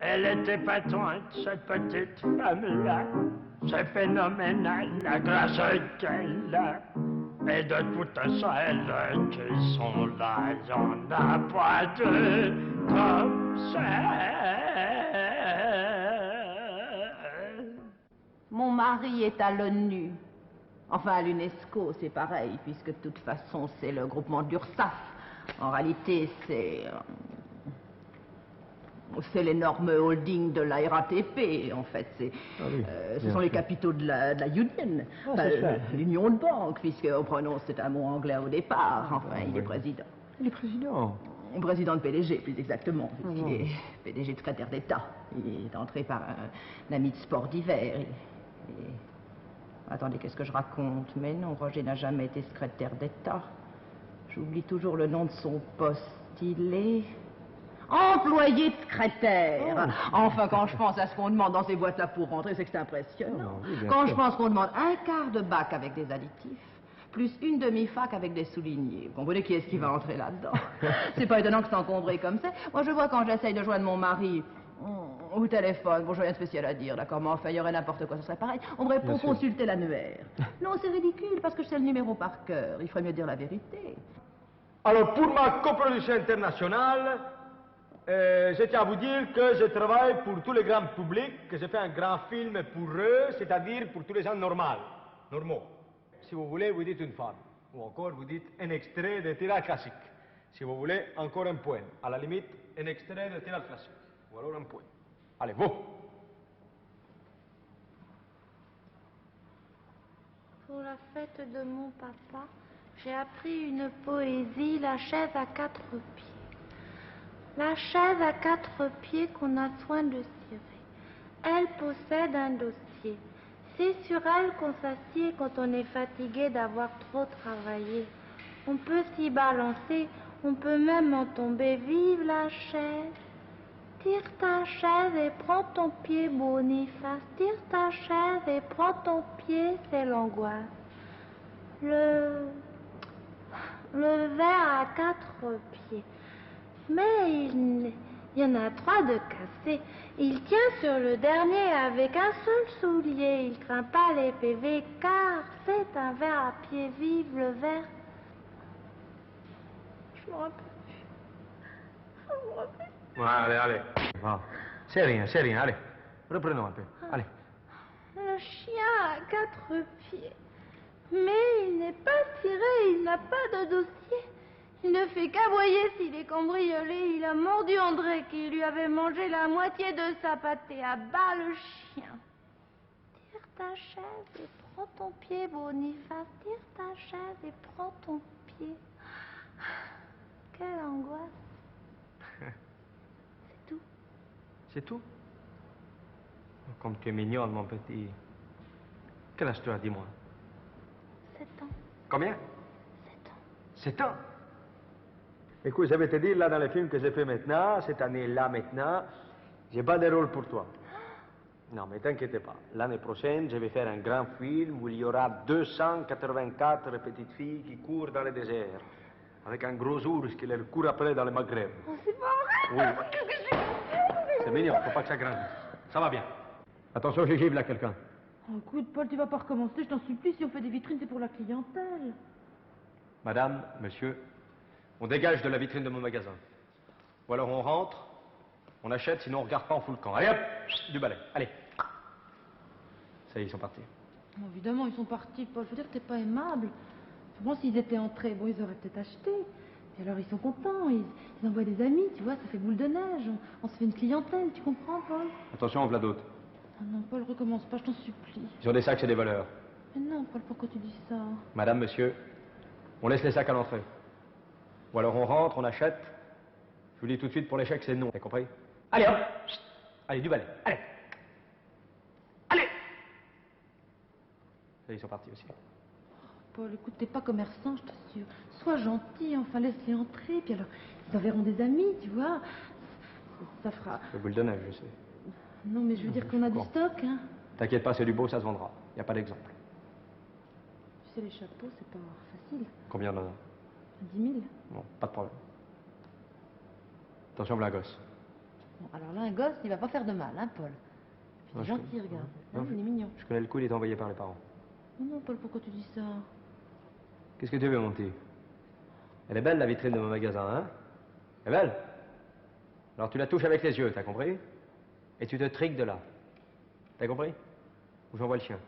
Elle était patente, cette petite femme-là. C'est phénoménal, la grâce qu'elle a. Et de toutes celles qui sont là, il n'y en a pas deux comme ça. Mon mari est à l'ONU. Enfin, à l'UNESCO, c'est pareil, puisque de toute façon, c'est le groupement de l'URSSAF. En réalité, c'est l'énorme holding de la RATP, en fait. Ce sont les capitaux de la Union, l'Union de banque, puisqu'on prononce, c'est un mot anglais au départ. Enfin, il est président. Il est président. Président de PDG, plus exactement, puisqu'il est PDG de secrétaire d'État. Il est entré par un ami de sport d'hiver. Attendez, qu'est-ce que je raconte? Mais non, Roger n'a jamais été secrétaire d'État. J'oublie toujours le nom de son poste. Il est employé de secrétaire. Enfin, quand je pense à ce qu'on demande dans ces boîtes-là pour rentrer, c'est que c'est impressionnant. Quand je pense qu'on demande un quart de bac avec des additifs, plus une demi-fac avec des soulignés. Vous comprenez qui est-ce qui va entrer là-dedans? C'est pas étonnant que c'est encombré comme ça. Moi, je vois quand j'essaye de joindre mon mari au téléphone, bon, j'ai rien de spécial à dire, d'accord, mais enfin, il y aurait n'importe quoi, ce serait pareil. On me répond consulter l'annuaire. Non, c'est ridicule, parce que je sais le numéro par cœur. Il ferait mieux dire la vérité. Alors, pour ma coproduction internationale, je tiens à vous dire que je travaille pour tous les grands publics, que je fais un grand film pour eux, c'est-à-dire pour tous les gens normaux. Si vous voulez, vous dites une femme. Ou encore, vous dites un extrait de tirage classique. Si vous voulez, encore un poème. À la limite, un extrait de tirage classique. Ou alors un poème. Allez, vous. Pour la fête de mon papa, j'ai appris une poésie, la chaise à 4 pieds. La chaise à 4 pieds qu'on a soin de cirer. Elle possède un dossier. C'est sur elle qu'on s'assied quand on est fatigué d'avoir trop travaillé. On peut s'y balancer, on peut même en tomber. Vive la chaise! Tire ta chaise et prends ton pied, Boniface. Tire ta chaise et prends ton pied, c'est l'angoisse. Le verre à 4 pieds. Mais il y en a 3 de cassés. Il tient sur le dernier avec un seul soulier. Il craint pas les PV car c'est un verre à pied. Vive le verre. Je me rappelle. Allez. Ah, c'est rien, allez. Reprenons un peu, allez. Le chien a 4 pieds. Mais il n'est pas tiré, il n'a pas de dossier. Il ne fait qu'aboyer s'il est cambriolé. Il a mordu André qui lui avait mangé la moitié de sa pâtée. À bas le chien. Tire ta chaise et prends ton pied, Boniface. Tire ta chaise et prends ton pied. Quelle angoisse. C'est tout. C'est tout? Comme tu es mignonne, mon petit. Quel âge tu as, dis-moi? 7 ans. Combien? 7 ans. 7 ans? Écoute, je vais te dire, là, dans les films que j'ai fait maintenant, cette année-là, maintenant, j'ai pas de rôle pour toi. Non, mais t'inquiète pas. L'année prochaine, je vais faire un grand film où il y aura 284 petites filles qui courent dans le désert, avec un gros ours qui leur court après dans le Maghreb. Oh, c'est pas vrai. Oui. C'est mignon, faut pas que ça grandisse. Ça va bien. Attention, j'ai gifle là quelqu'un. Oh, écoute, Paul, tu vas pas recommencer, je t'en supplie. Si on fait des vitrines, c'est pour la clientèle. Madame, monsieur, on dégage de la vitrine de mon magasin. Ou alors on rentre, on achète, sinon on regarde pas, on fout le camp. Allez hop, du balai, allez. Ça y est, ils sont partis. Bon, évidemment, ils sont partis, Paul. Faut dire que t'es pas aimable. Bon, s'ils étaient entrés, bon, ils auraient peut-être acheté. Puis alors, ils sont contents, ils envoient des amis, tu vois, ça fait boule de neige. On se fait une clientèle, tu comprends, Paul? Attention, on voilà d'autres. Ah non, Paul, recommence pas, je t'en supplie. Ils ont des sacs et des valeurs. Mais non, Paul, pourquoi tu dis ça? Madame, monsieur, on laisse les sacs à l'entrée. Ou alors on rentre, on achète. Je vous dis tout de suite, pour l'échec, c'est non. T'as compris? Allez, hop. Allez, du balai. Allez. Allez. Ça, ils sont partis aussi. Paul, écoute, t'es pas commerçant, je t'assure. Sois gentil, enfin, laisse-les entrer. Puis alors, ils enverront des amis, tu vois. Ça fera... Le boule de neige, je sais. Non, mais je veux dire qu'on a du stock, hein. T'inquiète pas, c'est du beau, ça se vendra. Y a pas d'exemple. Tu sais, les chapeaux, c'est pas facile. Combien d'en a? 10 000. Bon, pas de problème. Attention, la gosse. Bon, alors là, un gosse, il va pas faire de mal, hein, Paul. Il est gentil, regarde. Hein, il est mignon. Je connais le coup, il est envoyé par les parents. Mais non, Paul, pourquoi tu dis ça? Qu'est-ce que tu veux, mon petit? Elle est belle, la vitrine de mon magasin, hein? Elle est belle? Alors tu la touches avec les yeux, t'as compris? Et tu te triques de là. T'as compris? Ou j'envoie le chien.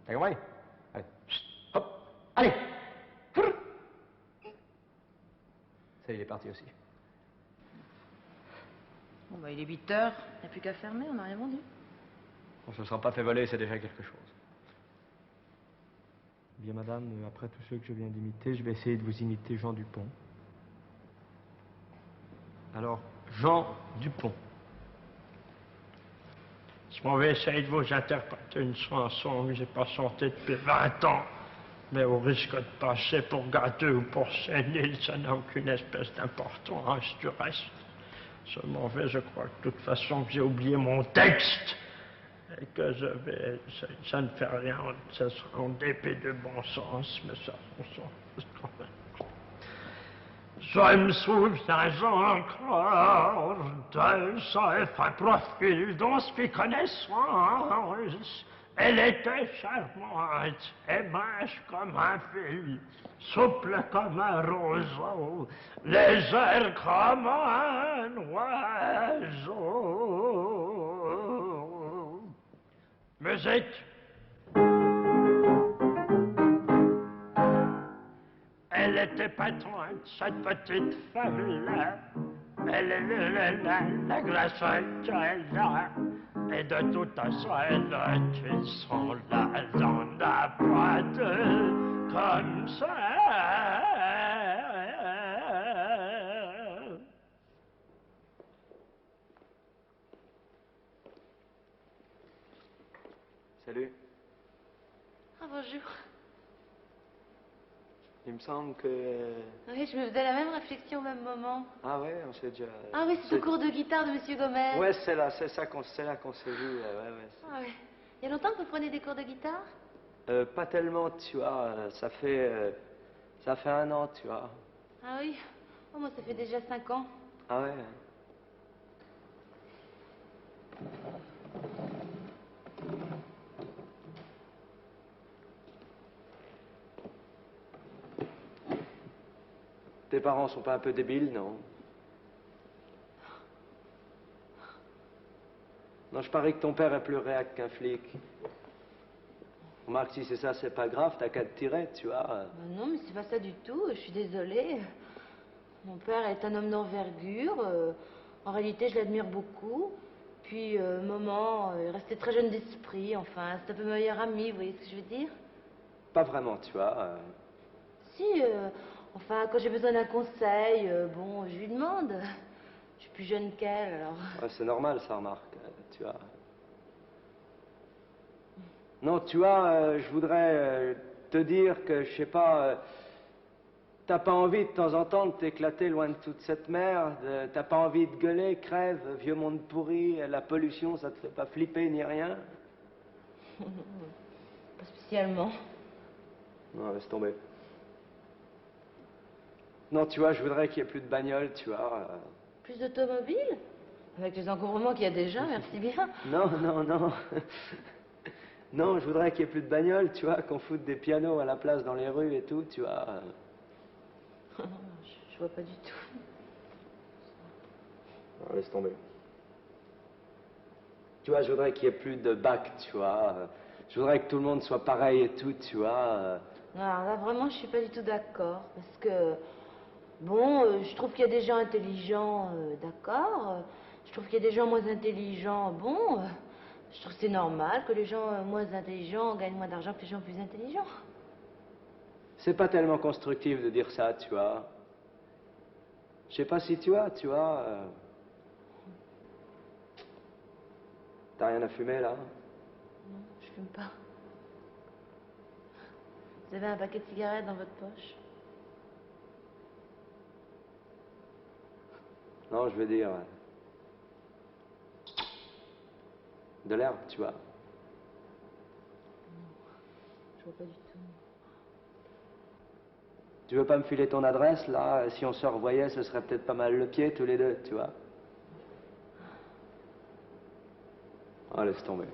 T'as compris? Allez. Chut. Hop. Allez. Ça, il est parti aussi. Bon, bah, il est 8 heures. Il n'y a plus qu'à fermer, on n'a rien vendu. On se sera pas fait voler, c'est déjà quelque chose. Bien, madame, après tous ceux que je viens d'imiter, je vais essayer de vous imiter Jean Dupont. Alors, Jean Dupont. Je m'en vais essayer de vous interpréter une chanson que j'ai pas chantée depuis 20 ans. Mais au risque de passer pour gâteux ou pour sénile, ça n'a aucune espèce d'importance du reste. Je m'en vais, je crois que de toute façon que j'ai oublié mon texte. Et que je vais... Ça ne fait rien, ça sera en dépit de bon sens, mais ça, on s'en fout quand même. Je me souviens encore de ce fin profil dont je fis connaissance. Elle était charmante et mince comme un fil, souple comme un roseau, légère comme un oiseau. Musique. Elle était patente, cette petite femme-là. Elle est la glace qu'elle a. Et de toutes celles qui sont là dans la boîte, comme ça. Salut. Ah, bonjour. Il me semble que... Oui, je me faisais la même réflexion au même moment. Ah ouais, on s'est déjà... Ah oui, c'est le cours de guitare de Monsieur Gomez. Ouais, c'est là qu'on s'est vu. Ouais. Ah oui. Il y a longtemps que vous prenez des cours de guitare? Pas tellement, tu vois. Ça fait 1 an, tu vois. Ah oui. Oh, moi, ça fait déjà 5 ans. Ah ouais. Tes parents sont pas un peu débiles, non? Non, je parie que ton père est plus réac qu'un flic. Remarque, si c'est ça, c'est pas grave, t'as qu'à te tirer, tu vois. Non, mais c'est pas ça du tout, je suis désolée. Mon père est un homme d'envergure. En réalité, je l'admire beaucoup. Puis, maman, est restée très jeune d'esprit. Enfin, c'est un peu ma meilleure amie, vous voyez ce que je veux dire? Pas vraiment, tu vois. Si, enfin, quand j'ai besoin d'un conseil, bon, je lui demande. Je suis plus jeune qu'elle, alors... Ouais, c'est normal, ça, remarque, tu vois. Non, tu vois, je voudrais te dire que, je sais pas, t'as pas envie de temps en temps de t'éclater loin de toute cette merde, t'as pas envie de gueuler, crève, vieux monde pourri, la pollution, ça te fait pas flipper ni rien? Pas spécialement. Non, laisse tomber. Non, tu vois, je voudrais qu'il y ait plus de bagnoles, tu vois. Plus d'automobiles? Avec les encombrements qu'il y a déjà, merci bien. Non. Non, je voudrais qu'il y ait plus de bagnoles, tu vois, qu'on foute des pianos à la place dans les rues et tout, tu vois. Je vois pas du tout. Non, laisse tomber. Tu vois, je voudrais qu'il y ait plus de bacs, tu vois. Je voudrais que tout le monde soit pareil et tout, tu vois. Non, alors là, vraiment, je suis pas du tout d'accord. Parce que, bon, je trouve qu'il y a des gens intelligents, d'accord. Je trouve qu'il y a des gens moins intelligents, bon. Je trouve que c'est normal que les gens moins intelligents gagnent moins d'argent que les gens plus intelligents. C'est pas tellement constructif de dire ça, tu vois. Je sais pas si tu vois. T'as rien à fumer, là? Non, je fume pas. Vous avez un paquet de cigarettes dans votre poche? Non, je veux dire... de l'herbe, tu vois. Je vois pas du tout. Tu veux pas me filer ton adresse, là? Si on se revoyait, ce serait peut-être pas mal le pied, tous les deux, tu vois. Ah, laisse tomber.